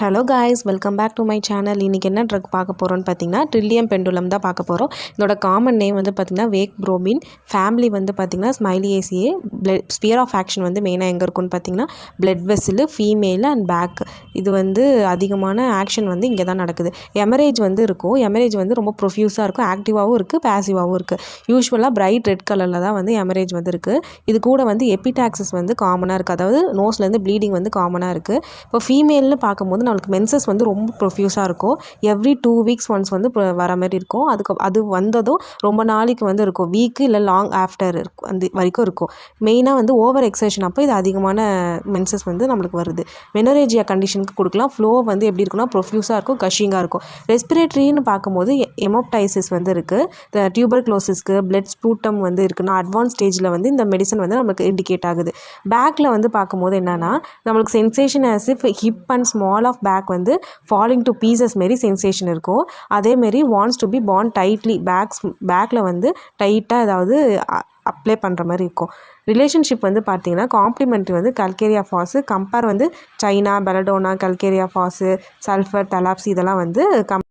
Hello guys, welcome back to my channel. இன்றைக்கி என்ன drug பார்க்க போகிறோன்னு பார்த்தீங்கன்னா ட்ரில்லியம் பெண்டுலம் தான் பார்க்க போகிறோம். இதோட காமன் நேம் வந்து பார்த்திங்கன்னா வேக் ப்ரோபின். ஃபேமிலி வந்து பார்த்திங்கன்னா ஸ்மைலியேசியே. ஸ்பியர் ஆஃப் ஆக்ஷன் வந்து மெயினாக எங்கே இருக்குன்னு பார்த்தீங்கன்னா பிளட் வெஸ்ஸில், ஃபீமேல் அண்ட் பேக். இது வந்து அதிகமான ஆக்ஷன் வந்து இங்கே தான் நடக்குது. எமரேஜ் வந்து இருக்கும். எமரேஜ் வந்து ரொம்ப ப்ரொஃப்யூஸாக இருக்கும். ஆக்டிவாகவும் இருக்குது, பேசிவாகவும் இருக்குது. யூஸ்வலாக பிரைட் ரெட் கலரில் தான் வந்து எமரேஜ் வந்து இருக்குது. இது கூட வந்து எபிடாக்சிஸ் வந்து காமனாக இருக்குது. அதாவது நோஸ்லேருந்து ப்ளீடிங் வந்து காமனாக இருக்குது. இப்போ ஃபீமேல்னு பார்க்கும்போது நம்மளுக்கு மென்சஸ் வந்து ரொம்ப ப்ரொஃப்யூஸாக இருக்கும். எவ்ரி 2 வீக்ஸ் ஒன்ஸ் வந்து வர மாதிரி இருக்கும். அது வந்ததும் ரொம்ப நாளைக்கு வந்து இருக்கும். வீக்கு இல்லை லாங் ஆஃப்டர் இருக்கும், அந்த வரைக்கும் இருக்கும். மெயினாக வந்து ஓவர் எக்ஸர்ஷன் அப்போ இது அதிகமான மென்சஸ் வந்து நம்மளுக்கு வருது. மெனோரேஜியா கண்டிஷனுக்கு கொடுக்கலாம். ஃப்ளோ வந்து எப்படி இருக்குன்னா ப்ரொஃப்யூஸாக இருக்கும், கஷிங்காக இருக்கும். ரெஸ்பிரேட்டரின்னு பார்க்கும்போது எமோப்டைசிஸ் வந்து இருக்குது. டியூபர் க்ளோசிஸ்க்கு பிளட் ஸ்பூட்டம் வந்து இருக்குன்னா அட்வான்ஸ் ஸ்டேஜில் வந்து இந்த மெடிசன் வந்து நம்மளுக்கு இண்டிகேட் ஆகுது. பேக்கில் வந்து பார்க்கும்போது என்னென்னா நம்மளுக்கு sensation as if hip and small of back வந்து ஃபாலிங் டு பீசஸ் மாரி சென்சேஷன் இருக்கும். அதேமாரி wants to be bound tightly பேக்கில் வந்து டைட்டாக ஏதாவது அப்ளை பண்ணுற மாதிரி இருக்கும். ரிலேஷன்ஷிப் வந்து பார்த்தீங்கன்னா காம்ப்ளிமெண்ட்ரி வந்து கல்கேரியா ஃபாஸு கம்பேர் வந்து சைனா, பெலடோனா, கல்கேரியா ஃபாஸு, சல்ஃபர், தலாப்சி இதெல்லாம் வந்து